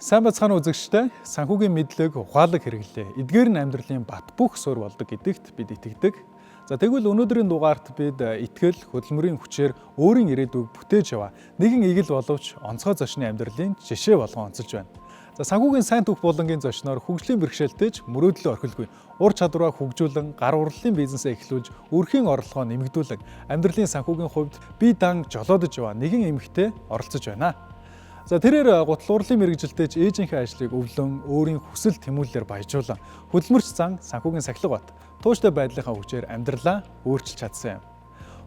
Сайн бацхан үзэгчтэй санхүүгийн мэдлэг ухаалаг хэрэглээ. Эдгээр нь амьдралын бат бөх суурь болдог гэдэгт бид итгэдэг. За тэгвэл өнөөдрийн дугаарт бид итгэл, хөдөлмөрийн хүчээр өөрийн ирээдүйг бүтээж яваа нэгэн игэл боловч онцгой зочны амьдралын жишээ болгон онцолж байна. За санхүүгийн сайн түүх булангийн зочноор хөгжлийн бэрхшээлтэйч мөрөөдлөө орхилгүй ур чадвараа хөгжүүлэн гар урлалын бизнесээ эхлүүлж өрхийн орлогоо нэмэгдүүлэн амьдралын санхүүгийн хувьд бие дан жолоодож яваа нэгэн эмэгтэй оролцож байна. За тэрээр гутал урлалын мэрэгжилтэйч ээжийнхээ ажлыг өвлөн өөрийн хүсэл тэмүүлэлээр баяжуулан хөдөлмөрч зан санхүүгийн сахилга бат тууштай байдлынхаа хүчээр амьдралаа өөрчилж чадсан юм.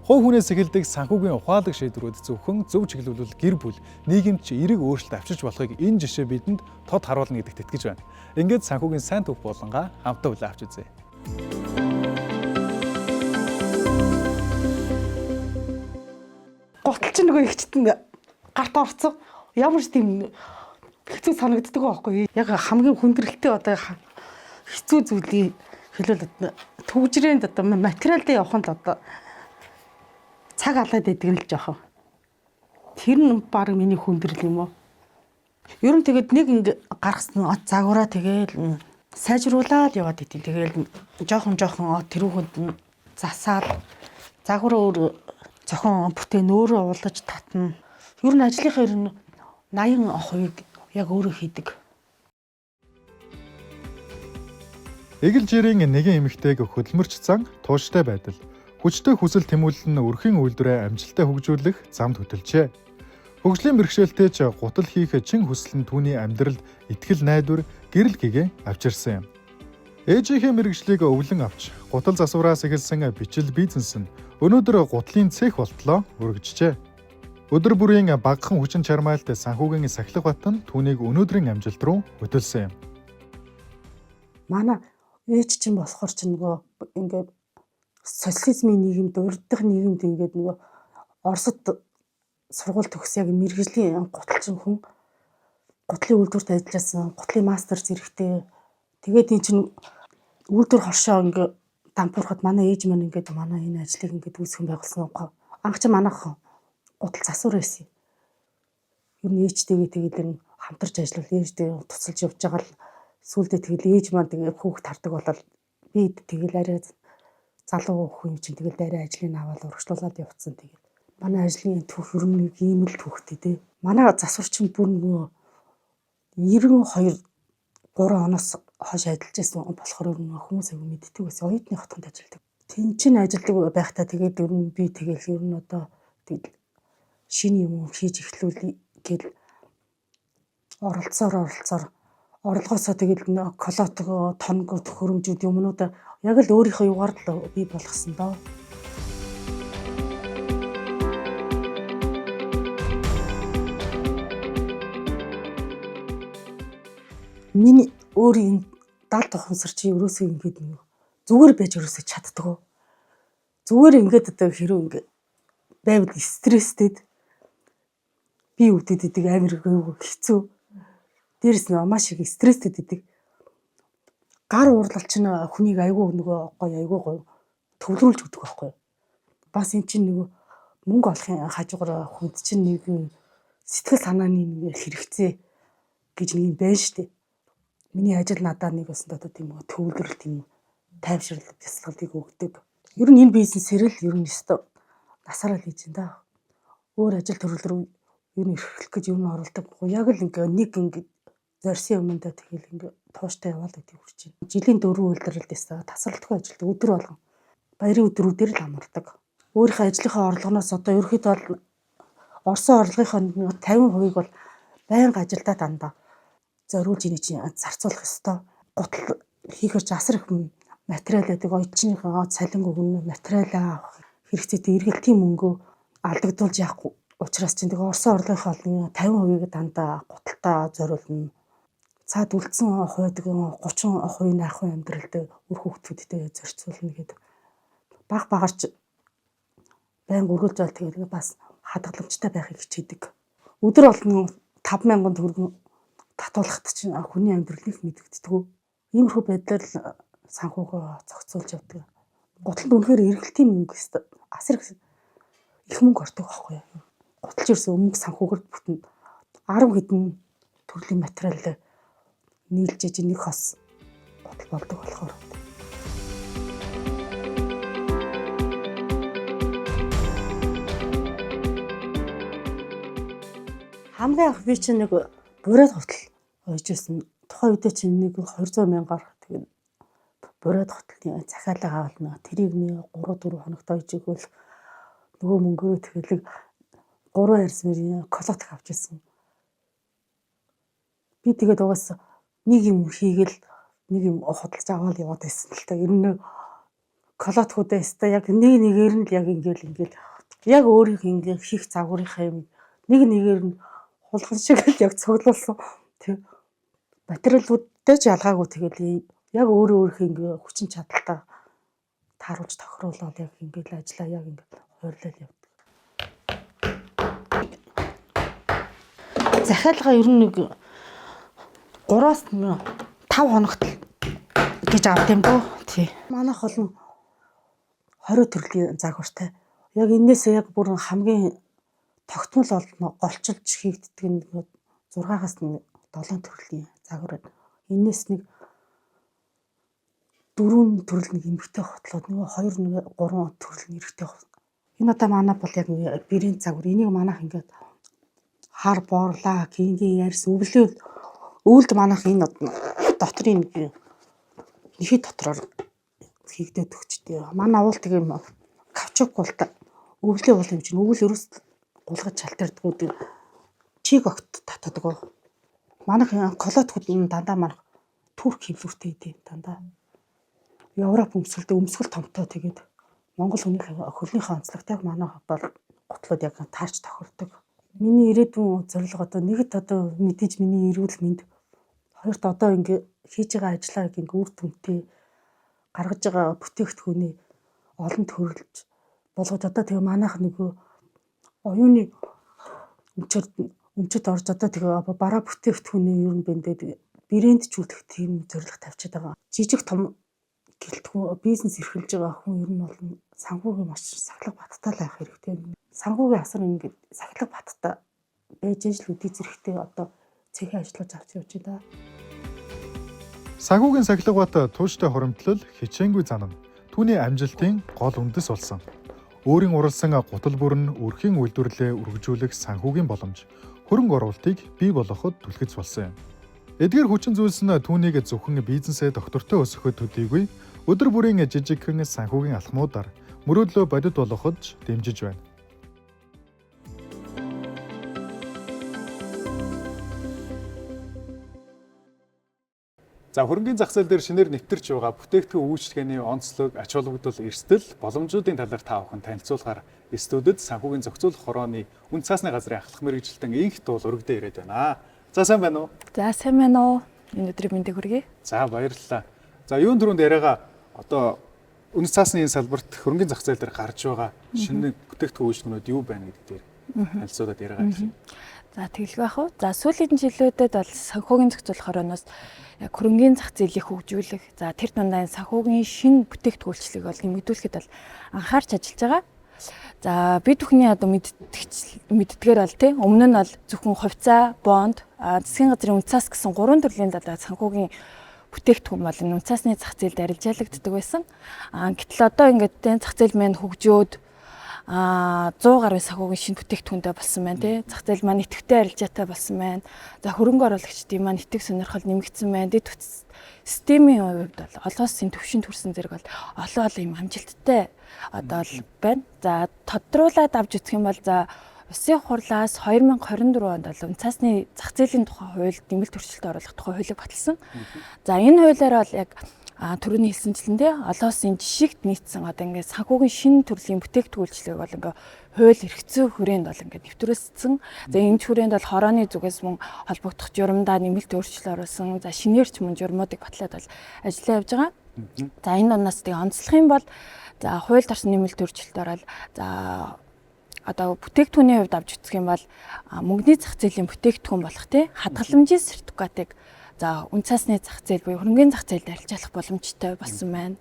Хувь хүнээс эхэлдэг санхүүгийн ухаалаг шийдвэрүүд зөвхөн зөв чиглүүлвэл гэр бүл, нийгэмд ч эерэг өөрчлөлт авчирч болохыг энэ жишээ бидэнд тод харуулна гэдэгт итгэж байна. Ингээд санхүүгийн сайн түүх болонгаа хамтаа үлээ авч үзье. Гутал чинь нөгөө ихчтэн гарт орцсон. Ямар ч тийм хэцүү санагддаг байхгүй. Яг хамгийн хүндрэлтэй одоо хэцүү зүйлийг хэлвэл төгжрээнд одоо материалдаа явахын л одоо цаг алаад байдаг нь л жоохон. Тэр нь баг миний хүндрэл юм уу? Ер нь тэгээд нэг ингэ гаргасан загвараа тэгээл сайжруулаад яваад идэв. Тэгээл жоохон тэрүүхэнд засаад загвараа өөр зохион бүтээн өөрөө уулаж татна. Ер нь ажлынхаа ер нь 80% яг өөрөө хийдэг. Эгэл жирийн нэгэн эмэгтэйг хөдөлмөрч зан тууштай байдал, хүчтэй хүсэл тэмүүлэл нь өрхийн үйлдвэрээ амжилттай хөгжүүлэх замд хөтөлжээ. Хөгжлийн бэрхшээлтэйч гутал хийх чин хүсэл нь түүний амьдралд итгэл найдвар, гэрэл гэгээ авчирсан юм. Ээжийнхээ мэргэжлийг өвлөн авч, гутал засвараас эхэлсэн бичил бизнес нь өнөөдөр гутлын цех болтлоо өргөжжээ. Өдөр бүрийн багахан хүчин чармайлт санхүүгийн сахилга бат нь түүнийг өнөөдрийн амжилт руу хөтөлсөн юм. Манай ээж чинь болохоор ч нөгөө ингээд социализмын нийгэмд, урддах нийгэмд ингээд нөгөө Оросд сургууль төгс яг мэргэжлийн гутал чинь хүн гутлын үйлдвэрт ажилласан, гутлын мастер зэрэгтэй. Тэгээд энэ чинь үйлдвэр хоршоо ингээд дампуурахад манай ээж маань ингээд манай энэ ажлыг ингээд үүсгэн байгуулсан уу. Анх чи манайх гутал засвар байсан. Ер нь ээжтэйгээ тэгээд хамтарч ажиллавал ээжтэй туцалж явж байгаа л сүүлдээ тэгэл ээж маань тэгээд хүүхд тардаг болол би тэгэл арай залуу хүн чинь тэгэл арай ажлыг аваад урагшлуулад явцсан тэгээд манай ажлын түүх ер нь ийм л түүхтэй те. Манай засвар чинь бүр нөгөө 92 3 оноос хойш ажиллаж байсан болохоор ер нь хүмүүс аягүй мэддэг байсан. Оюутны хотгонд ажилладаг. Тэн чинь ажилладаг байхдаа тэгээд ер нь би тэгэл ер нь одоо тэгэл шинэ юм хийж эхлүүлээ гэл оролцоор орлогоосоо тэгэл колотго тонго төхөөрөмжүүд юмнуудаа яг л өөрийнхөө югаар л бий болгосон доо. Миний өөрийн 70 тухамсар чи ерөөсөө ингэж зүгээр байж ерөөсөө чаддгүй. Зүгээр ингээд одоо хэрэг ингээд байвал стресстэй би өвдөд идэг амир хэцүү. Дээрс нь маш их стресстэй идэг. Гар урлал чинь хүнийг айгүй гоё төвлөрүүлж өгдөг байхгүй. Бас эн чинь нөгөө мөнгө олохын хажуугаар хүнд чинь нэг сэтгэл санааны нэг хэрэгцээ гэж нэг юм байна штэ. Миний ажил надад нэг бас одоо тийм төвлөрөл тийм тайвшрал бясалгалыг өгдөг. Ер нь энэ бизнесээр л ер нь өстө насаараа л хийж энэ. Өөр ажил төрөл рүү ер нь эрхлэх гэж ер нь оролдог. Яг л нэг зорьсон юмдаа тэгэл ингээ тууштай яваад байдаг хүрч байна. Жилийн 4 үйлдвэрлэлдээс тасралтгүй ажилтдаг өдөр болгон баярын өдрүүдээр л амардаг. Өөрийнхөө ажлынхаа орлогоноос одоо ерөөхдөө бол орсон орлогынхоо 50% бол байнга ажилдаа дандаа зориулж ийн чинь зарцуулах ёстой. Гутал хийхэр ч асар их материал байдаг. Оюутныхаа цалин өгнө, материалаа авах хэрэгцээтэй эргэлтийн мөнгөө алдагдуулж яахгүй. Учираас чинь тэгээ орсон орлогынхоо 50%-ийг дандаа гуталтаа зориулна. Цаад үлдсэн хувьд 30% нь ахуй амьдралд үр хүүхдүүдтэй зарцуулна гэдэг. Багаарч байнга өргөлж бол тэгээд бас хадгаламжтай байхыг хичээдэг. Өдөр болгон 5,000 төгрөг татуулахад чинь хүний амьдралыг мэдэгддэг. Иймэрхүү байдлаар санхүүгөө зохицуулж явдаг. Гуталд үнэхээр эргэлтийн мөнгө асар их мөнгө ордог байхгүй юу? Гуталч ерөөсөө өмнө санхүүгээр бүтэн 10 хэдэн төрлийн материал нийлжиж нэг хос болдог болохоор. Хамгийн анх би чинь нэг бурайд хотол ойжсэн. Тухайн үедээ чинь нэг 200,000-аар тэгээд бурайд хотолны захиалга авал нэг тэрийг нэг 3-4 хоногт ойж игэл нөгөө мөнгөөрөө тэгээд 3 арсмэрийн колот авч ирсэн. Би тэгээд угаас нэг юм хийгээл нэг юм худалдаж аваад яваад байсан л та. Ер нь колот хөдөөстэй яг нэг нэгээр нь л яг ингээл яг өөрийнх ингээ хийх загварынхаа юм нэг нэгээр нь хулган шиг л яг цуглуулсан. Тэг материалуудтай ч ялгаагүй тэгэл яг өөрийнхөө ингээ хүчин чадалтай тааруулж тохируулаад яг ингээл ажиллаа яг ингээ хойрлол явдаг. Захиалга ер нь нэг 3-5 хоногт гэж авт юм дөө. Тий. Манайх бол 20 төрлийн загвартай. Яг энээс яг бүр хамгийн тогтмол бол голчилж хийгддэг нь 6-аас 7 төрлийн загвар. Энээс нэг 4 төрөл нэг эмгтэй хотлоод нэг 2 3 төрөл нь эрэгтэй хот. Энэ одоо манай бол яг бэрийн загвар. Энийг манайх ингээд хар боорлаа, гингийн ярьс өвөлд манайх энэ дотрын нэхэд дотроор хийгдээд өгчтэй. Манай уул тийм кавчук гултай өвлийн уул юм чинь өвөл ерөөс гулгаж шалтарддаг чиг огт татдаг. Манайх колот хөдөлн дандаа манайх турк хөвлөртэй дээ дандаа. Европ өмсгөл томтой тэгээд Монгол хөлнийхээ онцлогтой манайх бол готлууд яг таарч тохирдог. Миний ирээдүйн зорилго одоо нэгт одоо мэдээж миний эрүүл мэнд хоёрт одоо ингээ хийж байгаа ажлаа ингээ үр дүнтэй гаргаж байгаа бүтээгдэхүүний олон төрөлж болгож одоо тэгээ манайх нөгөө оюуны өмчөд орж одоо тэгээ бараа бүтээгдэхүүний ер нь бэндээд брэнджүүлэх тийм зорилго тавьчихад байгаа. Жижиг том гэлтгүү бизнес эрхэлж байгаа хүн ер нь бол санхүүгийн маш сахилга баттай л байх хэрэгтэй. Санхүүгийн асар ингээд сахилга баттай байж л үдий зэрэгтэй одоо цэхээ ажиллаж авч явж байна. Санхүүгийн сахилга бат тууштай хуримтлал хичээнгүй занана. Түүний амжилтын гол үндэс болсон. Өөрийн уралсан гутал бүрэн өрхийн үйлдвэрлэлээ үргэлжлүүлэх санхүүгийн боломж хөрөнгө оруулалтыг бий болгоход түлхэц болсон юм. Эдгээр хүчин зүйлс нь түүнийг зөвхөн бизнесээ доктортой өсгөхөд төдийгүй өдөр бүрийн жижигхэн санхүүгийн алхмуудаар мөрөөдлөө бодит болгоход дэмжиж байна. За хөрөнгөний зах зээл дээр шинээр нэвтэрч байгаа бүтээгдэхүүн үйлчлэгээний онцлог, ач холбогдол, эрсдэл, боломжуудын талаар та бүхэн танилцуулахаар студид санхүүгийн зохицуулах хорооны үн цаасны газрын ахлах мэргэжилтэн инх туул өргөдөө ирээд байна. За сайн байна уу? За сайн байна уу? Энэ өдрийн мэндийг хүргэе. За баярлалаа. За юун түрүүнд яриагаа одоо үн цаасны энэ салбарт хөрөнгөний зах зээл дээр гарч байгаа шинэ бүтээгдэхүүн үйлчлэгнүүд юу байна гэдэг дээр танилцуулаад яриагаа хэлье. За тэгэлгүй ах уу. За сүүлийн жилүүдэд бол санхүүгийн зохицуулах хорооноос яг хөрөнгөний зах зээлийг хөгжүүлэх, за тэр дундаа санхүүгийн шинэ бүтээгдэхүүлчлэгийг бол нэмэгдүүлэхэд бол анхаарч ажиллаж байгаа. За бид бүхний одоо мэддгээр бол тий өмнө нь бол зөвхөн хувьцаа, бонд, засгийн газрын үнцаас гэсэн 3 төрлийн санхүүгийн бүтээгдэхүүн бол энэ үнцаасны зах зээлд арилжаалагддаг байсан. Гэтэл одоо ингээд энэ зах зээл маань хөгжөөд 100 гаруй санхүүгийн шинэ бүтээгдэхүүнтэй болсон байна тий. Зах зээл маань идэвхтэй арилжаатай болсон байна. За хөрөнгө оруулагчдын маань итгэх сонирхол нэмэгдсэн байна. Дэд системийн хувьд бол олон улсын төвшин төрсэн зэрэг бол олон юм амжилттай одоо л байна. За тодруулаад авч үзэх юм бол за Улсын хурлаас 2024 онд бол үнцаасны зах зээлийн тухай хууль нэмэлт өөрчлөлт оруулах тухай хуулийг баталсан. За энэ хуулиар бол яг түрүүний хэлсэнчлэндээ олон улсын жишигт нийцсэн одоо ингээд санхүүгийн шинэ төрлийн бүтээгдэхүүлчлэг бол ингээд хууль хэрэгцээ хүрээнд бол ингээд нэвтрүүлсэн. За энэ хүрээнд бол хорооны зүгээс мөн холбогдох журамдаа нэмэлт өөрчлөлт оруулсан. За шинээрч мөн журмуудыг батлаад бол ажиллаа явж байгаа. За энэ дундаас тэгээ онцлох юм бол за хуульд орсон нэмэлт өөрчлөлт ороод за одоо бүтээгдэхүүний хувьд авч үзэх юм бол мөнгөний зах зээлийн бүтээгдэхүүн болох тий хадгаламжийн сертификатыг за үнцаасны зах зээл буюу хөрөнгөний зах зээлд арилжаалах боломжтой болсон байна.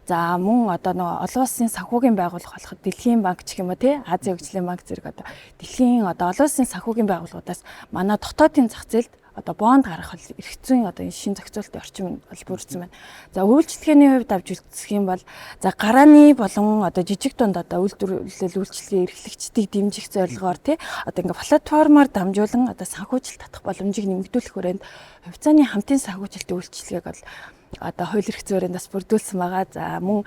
За мөн одоо нөгөө олон улсын санхүүгийн байгууллага болох Дэлхийн банк гэх юм уу тий Азийн хөгжлийн банк зэрэг одоо дэлхийн одоо олон улсын санхүүгийн байгууллагуудаас манай дотоодын зах зээлд одоо бонд гаргах бол эргэцэн одоо энэ шин зохицуулалтын орчин бол бүрдсэн байна. За үйлчлэгээний хувьд авч үзэх юм бол за гарааны болон одоо жижиг дунд одоо үйлдвэрлэл үйлчлэгээ эрхлэгчдийг дэмжих зорилгоор тий одоо ингээ платформоор дамжуулан одоо санхүүжилт татах боломжийг нэмэгдүүлэх хүрээнд хувьцааны хамтын санхүүжилтийн үйлчлэгээг бол одоо хууль эрх зүйн бас бүрдүүлсэн байгаа. За мөн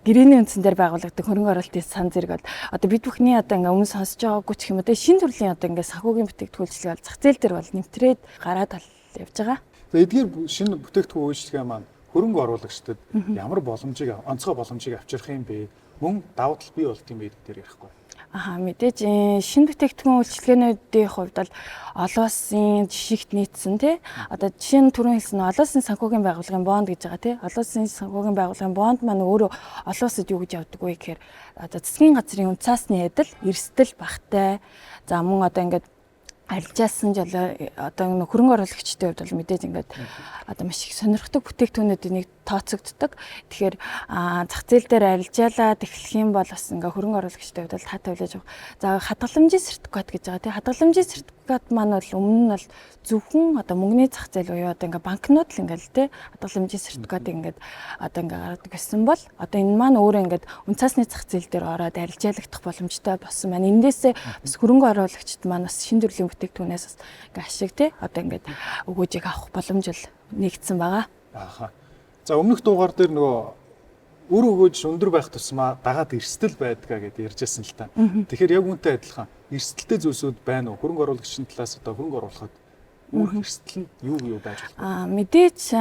гэрээний үндсэн дээр байгуулагддаг хөрөнгө оруулалтын сан зэрэг бол одоо бид бүхний одоо ингээ өмнө сонсож байгаагүй ч юм уу те шинэ төрлийн одоо ингээ санхүүгийн бүтээгдэхүүлчлэг бол зах зээл дээр бол нэмтрээд гараад явж байгаа. За эдгээр шинэ бүтээгдэхүүн үйлчлэгээ маань хөрөнгө оруулагчдад ямар боломжийг онцгой боломжийг авчрах юм бэ? Мөн давуу тал бий болт юм бэ гэдгээр ярихгүй. Мэдээж шинэ бүтээгдэхүүн үйлчлэгээнүүдийн хувьд бол олон улсын жишгт нийцсэн тий. Одоо жишээ нь түрүүн хэлсэн олон улсын санхүүгийн байгууллагын бонд гэж байгаа тий. Олон улсын санхүүгийн байгууллагын бонд маань өөрөө олон улсад юу гэж явдаг вэ гэхээр одоо засгийн газрын үнцаасны адил эрсдэл багтай. За мөн одоо ингээд арилжаасан жол одоо хөрөнгө оруулагчдын хувьд бол мэдээж ингээд одоо маш их сонирхдаг бүтээгдэхүүнүүдийн нэг тооцогддог. Тэгэхээр зах зээл дээр арилжаалаад эхлэх юм бол бас ингээ хөрөнгө оруулагчдын хувьд бол таатай хүлээж авах. За хадгаламжийн сертификат гэж байгаа тийм хадгаламжийн сертификат маань бол өмнө нь бол зөвхөн одоо мөнгөний зах зээл буюу одоо ингээ банкнууд л ингээл тийм хадгаламжийн сертификатыг ингээд одоо ингээ гаргадаг гэсэн бол одоо энэ маань өөрөө ингээд үнцаасны зах зээл дээр ороод арилжаалагдах боломжтой болсон байна. Эндээсээ бас хөрөнгө оруулагчид маань бас шинэ төрлийн бүтээгдэхүүнээс бас ингээ ашиг тийм одоо ингээд өгөөжийг авах боломж л нэгдсэн байгаа. За өмнөх дугаар дээр нөгөө өр өгөөж өндөр байх тусмаа дагаад эрсдэл байдгаа гэдээ ярьжсэн л та. Тэгэхээр яг үүнтэй адилхан эрсдэлтэй зүйлсүүд байна уу? Хөрөнгө оруулагчдын талаас одоо хөрөнгө оруулахад үүрх эрсдэл нь юу байж болох вэ? Мэдээж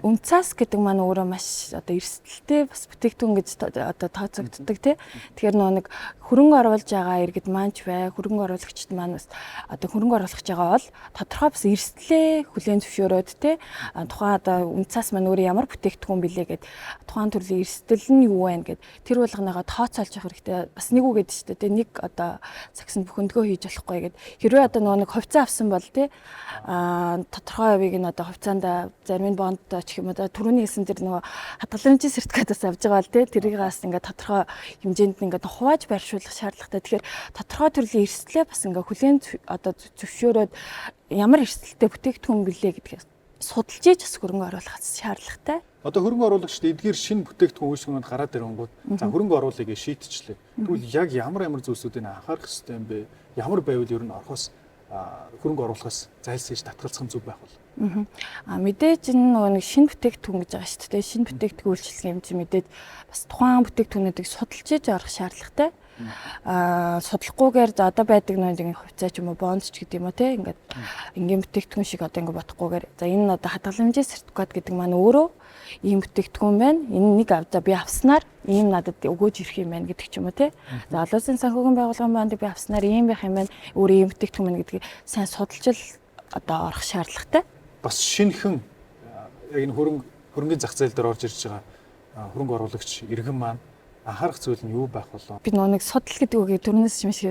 үнцас гэдэг маань өөрөө маш одоо эрсдэлтэй бас бүтээгдэхүүн гэж одоо тооцогддог тий. Тэгэхээр нэг хөрөнгө оруулж байгаа иргэд маань ч бай, хөрөнгө оруулагчид маань бас одоо хөрөнгө оруулах гэж байгаа бол тодорхой бас эрсдлээ хүлээн зөвшөөрөөд тий. Тухайн одоо үнцас маань өөрөө ямар бүтээгдэхүүн билээ гэд тухайн төрлийн эрсдэл нь юу вэ гэд тэр болгоныгоо тооцоолж явах хэрэгтэй. Бас нэг үг гэдэг чинь тий. Нэг одоо цагсанд бүхэндгөө хийж болохгүй гэд хэрвээ одоо нэг хувьцаа авсан бол тий тодорхой хувийг нь одоо хувьцаанд зарим нь бондтой ч юм уу түрүүний хэлсэн тэр нөгөө хадгаламжийн сертификатаас авж байгаа л тий тэрийг бас ингээд тодорхой хэмжээнд ингээд хувааж байршуулах шаардлагатай. Тэгэхээр тодорхой төрлийн эрсдлээ бас ингээд хүлээн одоо зөвшөөрөөд ямар эрсдэлтэй бүтээгдэхүүн билээ гэдгийг судалж ийж бас хөрөнгө оруулах шаардлагатай. Одоо хөрөнгө оруулагчид эдгээр шинэ бүтээгдэхүүн үйлчлэгүүд гараад ирэнгүүт за хөрөнгө оруулалтыг шийдчихлээ. Тэгвэл яг ямар зүйлсүүдийг анхаарах хэрэгтэй юм бэ? Ямар байвал ер нь орхос хөрөнгө оруулахаас зайлсхийж татгалзах нь зүг байх бол. Мэдээж энэ нэг шинэ бүтээгдэхүүн гэж байгаа шүү дээ. Шинэ бүтээгдэхүүн үйлчлэг юм чи мэдээж бас тухайн бүтээгдэхүүнүүдийг судалж ийж орох шаардлагатай. Судлахгүйгээр за одоо байдаг нэг хувьцаа ч юм уу бонд ч гэдэг юм уу те ингээд ингийн бүтээгдэхүүн шиг одоо ингээд бодохгүйгээр за энэ одоо хадгаламжийн сертификат гэдэг маань өөрөө ийм бүтээгдэхүүн байна. Энэ нэг за би авснаар ийм надад өгөөж ирэх юм байна гэдэг ч юм уу те. За олон улсын санхүүгийн байгууллагын бондыг би авснаар ийм байх юм байна. Өөрөө ийм бүтээгдэхүүн байна гэдгийг сайн судалж одоо орох шаардлагатай. Бас шинэхэн яг энэ хөрөнгөний зах зээл дээр орж ирж байгаа хөрөнгө оруулагч иргэн маань анхаарах зүйл нь юу байх болов? Би нэг судал гэдэг үгийг түрнээс маш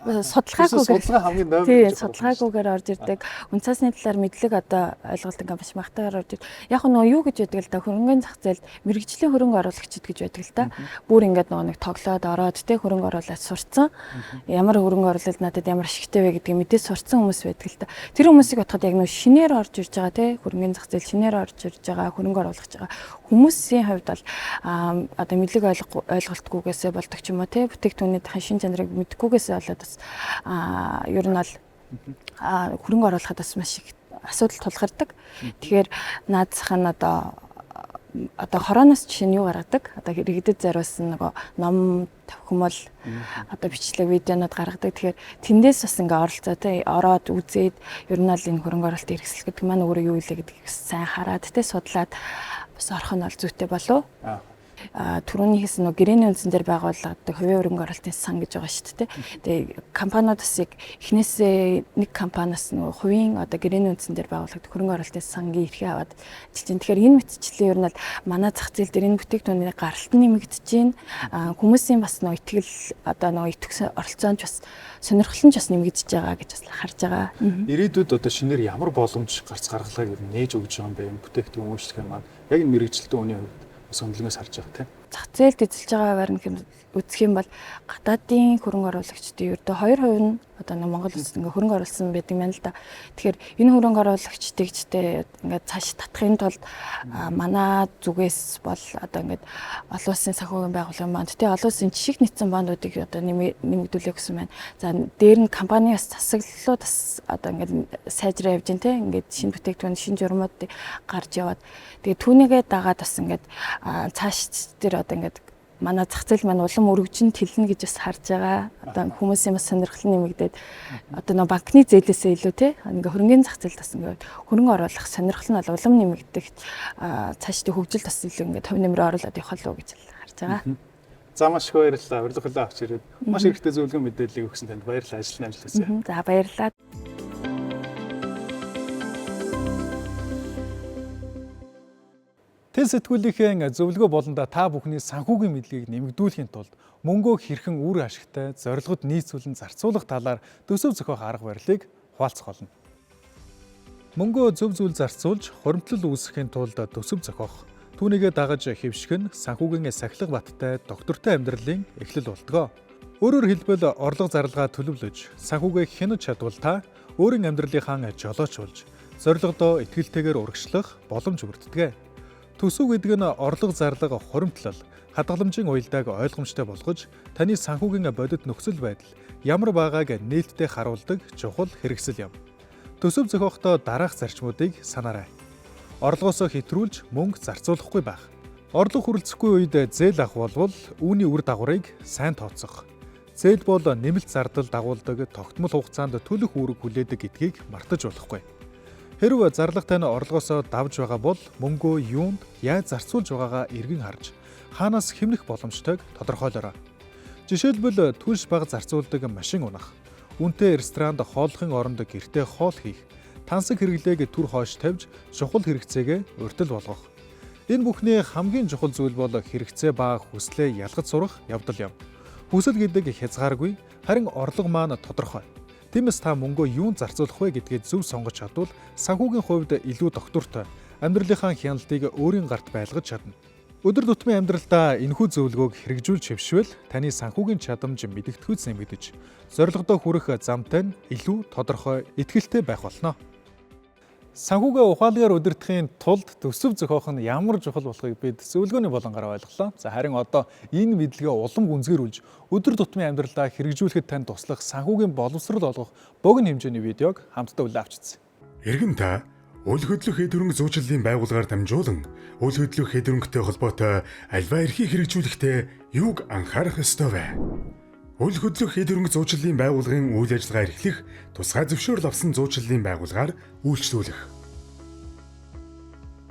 судалгаагүйгээр орж ирдэг. Үнцасны талаар мэдлэг одоо ойлголт ингээ маш магтаагаар орж ирдэг. Яг нөгөө юу гэж байдаг л да хөрөнгөний зах зээлд мэрэгжлийн хөрөнгө оруулагчид гэж байдаг л да. Бүр ингээд нэг тоглоод ороод те хөрөнгө оруулаад сурцсан. Ямар хөрөнгө оруулалт надад ямар ашигтай вэ гэдгийг мэдээ сурцсан хүмүүс байдаг л да. Тэр хүмүүсийг бодоход яг нөгөө шинээр орж ирж байгаа те хөрөнгөний зах зээл шинээр орж ирж байгаа хөрөнгө оруулагч байгаа хүмүүсийн хувьд бол одоо мэдлэг ойлголтгүйгээсээ болдог ч юм уу те бүтээгдэхүүний шин чанарыг мэдгүйгээсээ болоод бас ер нь бол хөрөнгө оруулахад бас маш их асуудал тулгардаг. Тэгэхээр наадсах нь одоо хорооноос жишээ нь юу гаргадаг? Одоо иргэдэд зориулсан нөгөө ном тавхимол одоо бичлэг видеонууд гаргадаг. Тэгэхээр тэндээс бас ингээ оролцоо те ороод үзээд ер нь л энэ хөрөнгө оруулалтын хэрэгсэл гэдэг маань өөрөө юу илээ гэдгийг сайн хараад те судлаад бас орох нь бол зүйтэй болов. Түрүүний хэлсэн нөгөө гэрээний үндсэн дээр байгууллагадаг хувийн хөрөнгө оруулалтын сан гэж байгаа шүү дээ. Тэгээ компаниудаас эхнээсээ нэг компаниас нөгөө хувийн одоо гэрээний үндсэн дээр байгууллагадаг хөрөнгө оруулалтын сангийн эрхээ аваад ажиллаж байна. Тэгэхээр энэ мэтчлэн ер нь бол манай зах зээл дээр энэ бүтээгдэхүүний гаралт нь нэмэгдэж байна. Хүмүүсийн бас нөгөө итгэл одоо нөгөө итгэх оролцоонд бас сонирхол нь бас нэмэгдэж байгаа гэж бас харж байгаа. Ирээдүйд одоо шинээр ямар боломж гарц гаргалгаа гэж нээж өгч байгаа юм бэ? Бүтээгдэхүүн үйлчлэгээ маань яг энэ мэрэгчлэлтэн үеийн хувьд хөндлөнөөс харж байгаа тийм. зах зээлд эзэлж байгаа баримт үзэх юм бол гадаадын хөрөнгө оруулагчдын ердөө 2% нь одоо Монгол улсад ингээ хөрөнгө оруулсан байдаг юм л да. Тэгэхээр энэ хөрөнгө оруулагчдыг ингээд цааш татахын тулд манай зүгээс бол одоо ингээд олон улсын санхүүгийн байгууллагын бонд тий олон улсын жишг нийцсэн бондуудыг одоо нэмэгдүүлэх гэсэн байна. За дээр нь компаниас засаглалууд одоо ингээд сайжраа явж байна тий ингээд шинэ бүтээгдэхүүн шинэ журмуудыг гарч яваад тэгээ түүнийгээ дагаад бас ингээд цааш дээр одоо ингээд манай зах зээл маань улам өргөжин тэлнэ гэж бас харж байгаа. Одоо хүмүүсийн бас сонирхол нэмэгдээд одоо нөө банкны зээлээсээ илүү те ингээ хөрөнгөний зах зээлд бас ингээ хөрөнгө оруулах сонирхол нь бол улам нэмэгдэх цаашдын хөгжил бас илүү ингээ төв нэмрээ оруулаад явах болов уу гэж харж байгаа. За маш их баярлалаа. Урилга хөлөө авч ирээд маш хэрэгтэй зөвлөгөө мэдээллийг өгсөн танд баярлалаа. Ажил амжилт хүсье. За баярлалаа. Тэн сэтгүүлийнхээ зөвлөгөө болондоо та бүхний санхүүгийн мэдлэгийг нэмэгдүүлэхийн тулд мөнгөө хэрхэн үр ашигтай зорилгод нийцүүлэн зарцуулах талаар төсөв зохиох арга барилыг хуваалцах болно. Мөнгөө зөв зүйл зарцуулж хуримтлал үүсгэхийн тулд төсөв зохиох, түүнийгээ дагаж хэвших нь санхүүгийн сахилга баттай доктортой амьдралын эхлэл болтгоо. Өөрөөр хэлбэл орлого зарлагаа төлөвлөж, санхүүгээ хянаж чадвал та өөрийн амьдралынхаа жолооч болж, зорилгодоо итгэлтэйгээр урагшлах боломж бүрддэг. Төсөв гэдэг нь орлого зарлага хуримтлал, хадгаламжийн уялдааг ойлгомжтой болгож, таны санхүүгийн бодит нөхцөл байдал ямар байгааг нээлттэй харуулдаг чухал хэрэгсэл юм. Төсөв зохиохдоо дараах зарчмуудыг санаарай. Орлогоосоо хэтрүүлж мөнгө зарцуулахгүй байх. Орлого хүрэлцэхгүй үед зээл авах болвол үүний үр дагаврыг сайн тооцох. Зээл бол нэмэлт зардал дагуулдаг тогтмол хугацаанд төлөх үүрэг хүлээдэг гэдгийг мартаж болохгүй. Хэрв зарлага тань орлогоосоо давж байгаа бол мөнгөө юунд яаж зарцуулж байгаагаа эргэн харж хаанаас хэмнэх боломжтойг тодорхойлоорой. Жишээлбэл түлш бага зарцуулдаг машин унах, үнэтэй ресторанд хооллохын оронд гэртээ хоол хийх, тансаг хэрэглээг түр хойш тавьж чухал хэрэгцээгээ урьдчил болгох. Энэ бүхний хамгийн чухал зүйл бол хэрэгцээ ба хүслээ ялгаж сурах явдал юм. Хүсэл гэдэг хязгааргүй, харин орлого маань тодорхой. Тиймээс та мөнгөө юунд зарцуулах вэ гэдгээ зөв сонгож чадвал санхүүгийн хувьд илүү доктортой, амьдралынхаа хяналтыг өөрийн гарт байлгаж чадна. Өдөр тутмын амьдралдаа энэхүү зөвлөгөөг хэрэгжүүлж хэвшвэл таны санхүүгийн чадамж мэдэгдэхүйц нэмэгдэж, зорилгодоо хүрэх замтай нь илүү тодорхой, итгэлтэй байх болно. Санхүүгээ ухаалгаар удирдахын тулд төсөв зохиох нь ямар чухал болохыг бид зөвлөгөөний болонгоор ойлголоо. За харин одоо энэ мэдлэгээ улам гүнзгийрүүлж өдөр тутмын амьдралдаа хэрэгжүүлэхэд тань туслах санхүүгийн боловсрол олгох богино хэмжээний видеог хамтдаа үлээ авчирсан. Иргэн та үл хөдлөх эд хөрөнгө зуучлалын байгууллагаар дамжуулан үл хөдлөх эд хөрөнгөтэй холбоотой альва эрхийг хэрэгжүүлэхдээ юуг анхаарах ёстой вэ? Үл хөдлөх эд хөрөнгө зуучлалын байгууллагын үйл ажиллагаа эрхлэх, тусгай зөвшөөрөл авсан зуучлалын байгууллагаар үйлчлүүлэх.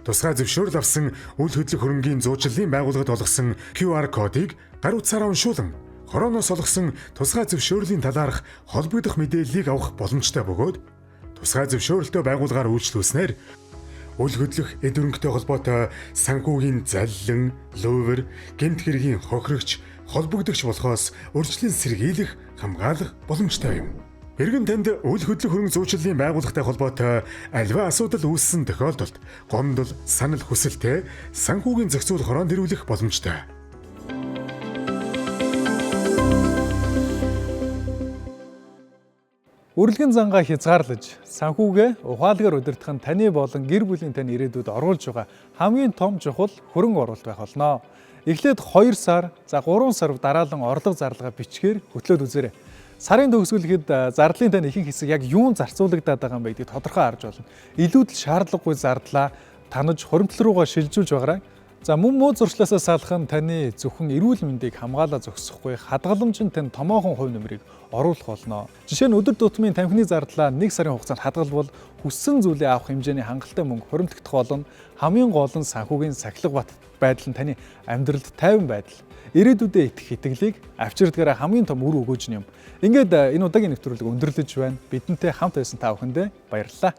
Тусгай зөвшөөрөл авсан үл хөдлөх хөрөнгийн зуучлалын байгууллагад олгосон QR кодыг гар утсаараа уншуулан хорооноос олгосон тусгай зөвшөөрлийн талаарх холбогдох мэдээллийг авах боломжтой бөгөөд тусгай зөвшөөрөлтөө байгууллагаар үйлчлүүлснээр үл хөдлөх эд хөрөнгөтэй холбоотой санхүүгийн заллин, лувер, гэмт хэргийн хохирогч, холбогдогч болохоос урьдчилан сэргийлэх, хамгаалах боломжтой юм. Иргэн танд үл хөдлөх хөрөнгө зуучлалын байгууллагатай холбоотой альва асуудал үүссэн тохиолдолд гомдол, санал хүсэлтэд санхүүгийн зохицуул хороонд ирүүлэх боломжтой. Үрэлгэн зангаа хязгаарлаж, санхүүгээ ухаалгаар удирдах нь таны болон гэр бүлийн тань ирээдүйд оруулж байгаа хамгийн том чухал хөрөнгө оруулалт байх болно. Эхлээд 2 сар, за 3 сар дараалан орлого зарлага бичгээр хөтлөөд үзээрэй. Сарын төгсгөлөхэд зардлын тань ихэнх хэсэг яг юунд зарцуулагдаад байгаа юм бэ гэдгийг тодорхой харж болно. Илүүдл шаардлагагүй зардлаа танаж хуримтлал руугаа шилжүүлж байгаарай. За мөн муу зуршлаасаа салах нь таны зөвхөн эрүүл мэндийг хамгаалаа зогсохгүй, хадгаламж нь тань томоохон хувь нэмрийг оруулах болно. Жишээ нь өдөр тутмын тамхины зардлаа 1 сарын хугацаанд хадгалбал хүссэн зүйлээ авах хэмжээний хангалттай мөнгө хуримтлагдах болно. Хамгийн гол нь санхүүгийн сахилга байдал нь таны амьдралд тайван байдал, ирээдүйдээ итгэх итгэлийг авчирдгаараа хамгийн том үр өгөөж юм. Ингээд энэ удаагийн нэвтрүүлэг өндөрлөж байна. Бидэнтэй хамт байсан та бүхэндээ баярлалаа.